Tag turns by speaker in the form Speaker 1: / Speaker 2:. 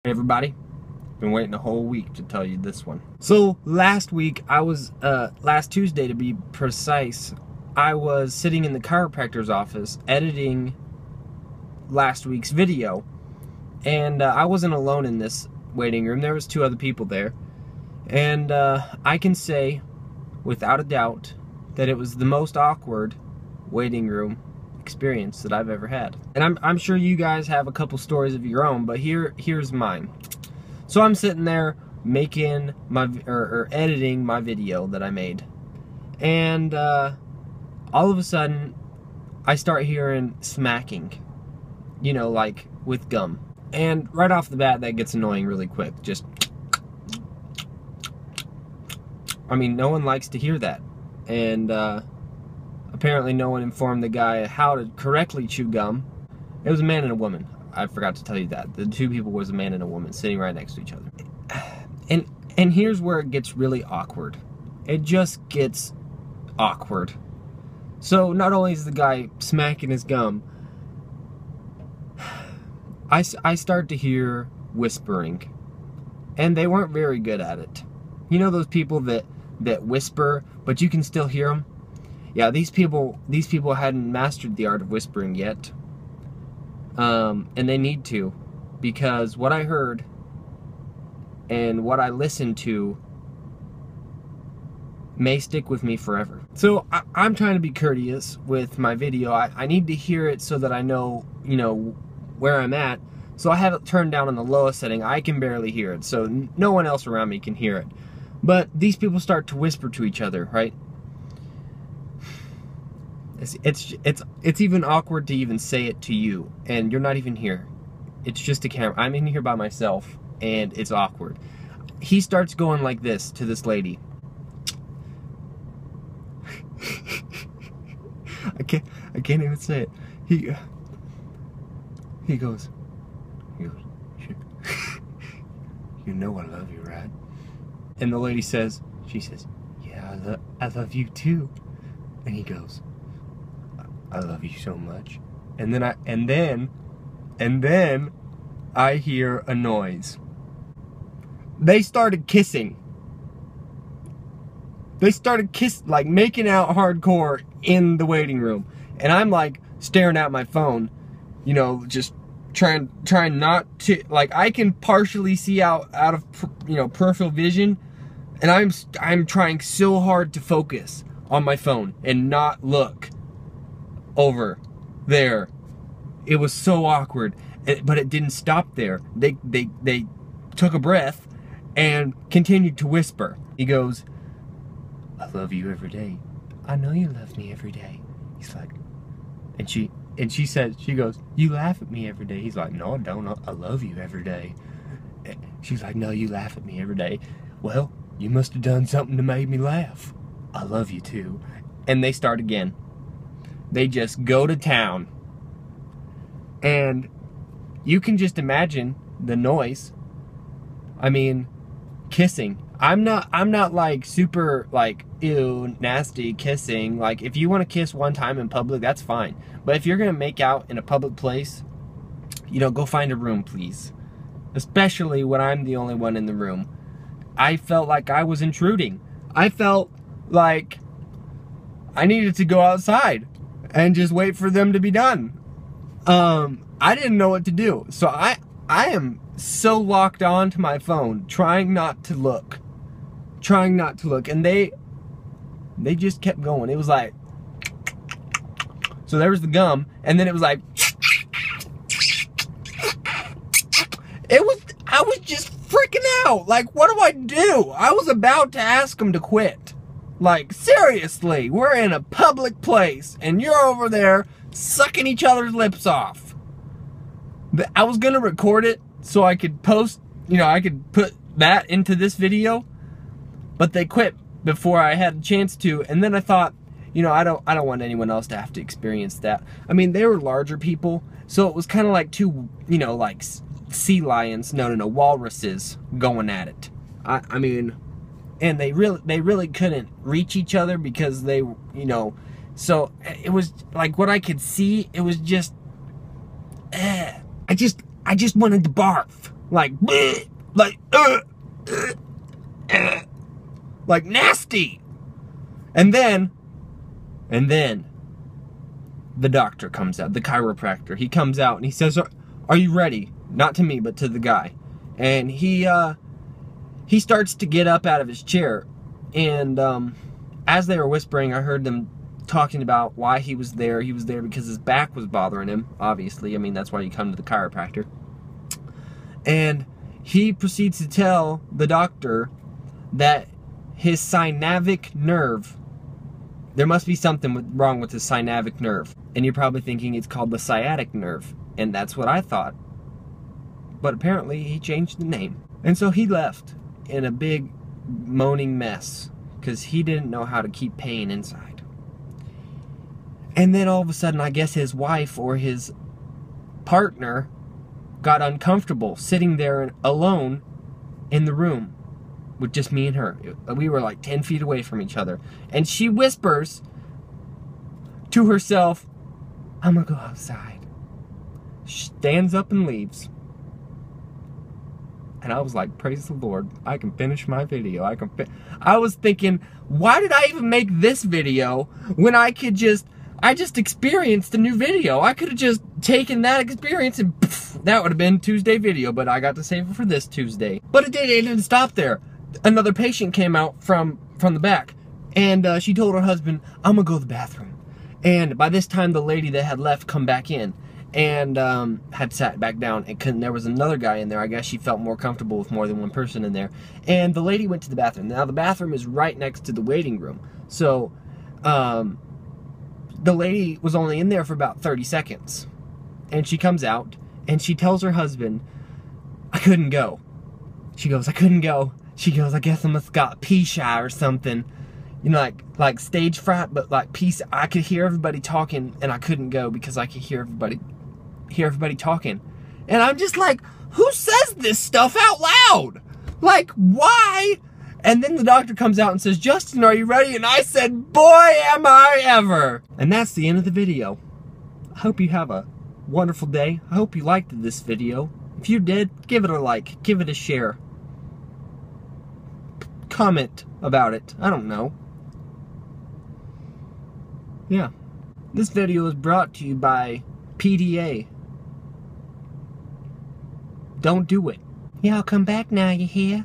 Speaker 1: Hey everybody, been waiting a whole week to tell you this one. So last week, last Tuesday to be precise, I was sitting in the chiropractor's office editing last week's video. And I wasn't alone in this waiting room, there was 2 other people there. And I can say, without a doubt, that it was the most awkward waiting room experience that I've ever had. And I'm sure you guys have a couple stories of your own, but here's mine. So I'm sitting there making my or editing my video that I made, and all of a sudden I start hearing smacking, you know, like with gum. And right off the bat, that gets annoying really quick. Just, I mean, no one likes to hear that. And apparently no one informed the guy how to correctly chew gum. It was a man and a woman. I forgot to tell you that. The 2 people was a man and a woman sitting right next to each other. And here's where it gets really awkward. It just gets awkward. So not only is the guy smacking his gum, I start to hear whispering. And they weren't very good at it. You know those people that whisper, but you can still hear them? Yeah, these people hadn't mastered the art of whispering yet. And they need to, because what I heard and what I listened to may stick with me forever. So I'm trying to be courteous with my video. I need to hear it so that I know, you know, where I'm at. So I have it turned down on the lowest setting. I can barely hear it, so no one else around me can hear it. But these people start to whisper to each other, right? It's even awkward to even say it to you, and you're not even here. It's just a camera. I'm in here by myself, and it's awkward. He starts going like this to this lady. I can't even say it. He goes, you know I love you, right? And the lady says, yeah, I love you too. And he goes, I love you so much. And then I hear a noise. They started kissing. They started like making out hardcore in the waiting room. And I'm like staring at my phone, you know, just trying not to, like, I can partially see out of, you know, peripheral vision, and I'm trying so hard to focus on my phone and not look over there. It was so awkward, but it didn't stop there. They took a breath and continued to whisper. He goes, I love you every day. I know you love me every day. He's like, and she says, she goes, you laugh at me every day. He's like, no, I don't. I love you every day. She's like, no, you laugh at me every day. Well, you must have done something to make me laugh. I love you too. And they start again. They just go to town. And you can just imagine the noise. I mean, kissing. I'm not like super like, ew, nasty kissing. Like, if you want to kiss one time in public, that's fine. But if you're gonna make out in a public place, you know, go find a room, please. Especially when I'm the only one in the room. I felt like I was intruding. I felt like I needed to go outside and just wait for them to be done. I didn't know what to do. So I am so locked on to my phone, trying not to look. And they just kept going. It was like, so there was the gum, and then it was like, I was just freaking out. Like, what do I do? I was about to ask them to quit. Like, seriously, we're in a public place, and you're over there sucking each other's lips off. I was gonna record it so I could post, you know, I could put that into this video, but they quit before I had a chance to. And then I thought, you know, I don't want anyone else to have to experience that. I mean, they were larger people, so it was kind of like 2, you know, like sea lions, no, walruses going at it. I mean, and they really couldn't reach each other because they, you know, so it was like what I could see, it was just, I just wanted to barf. like, bleh, like nasty. And then the doctor comes out, the chiropractor. He comes out and he says, "Are you ready?" Not to me, but to the guy. And he starts to get up out of his chair. And as they were whispering, I heard them talking about why he was there. He was there because his back was bothering him, obviously. I mean, that's why you come to the chiropractor. And he proceeds to tell the doctor that his synavic nerve, there must be something wrong with his synavic nerve. And you're probably thinking it's called the sciatic nerve. And that's what I thought. But apparently he changed the name. And so he left in a big moaning mess because he didn't know how to keep pain inside. And then all of a sudden, I guess his wife or his partner got uncomfortable sitting there alone in the room with just me and her. We were like 10 feet away from each other. And she whispers to herself, "I'm gonna go outside." She stands up and leaves. And I was like, praise the Lord, I can finish my video. I was thinking, why did I even make this video when I just experienced a new video? I could have just taken that experience and that would have been Tuesday video, but I got to save it for this Tuesday. But it didn't stop there. Another patient came out from the back, and she told her husband, "I'm gonna go to the bathroom." And by this time, the lady that had left come back in and had sat back down, and there was another guy in there. I guess she felt more comfortable with more than one person in there. And the lady went to the bathroom. Now, the bathroom is right next to the waiting room. So, the lady was only in there for about 30 seconds. And she comes out, and she tells her husband, "I couldn't go." She goes, "I couldn't go." She goes, "I guess I must have got pee shy or something." You know, like stage fright, but like peace. I could hear everybody talking, and I couldn't go because I could hear everybody talking. And I'm just like, who says this stuff out loud? Like, why? And then the doctor comes out and says, "Justin, are you ready?" And I said, boy, am I ever. And that's the end of the video. I hope you have a wonderful day. I hope you liked this video. If you did, give it a like, give it a share. Comment about it. I don't know. Yeah. This video is brought to you by PDA. Don't do it. Yeah, I'll come back now, you hear?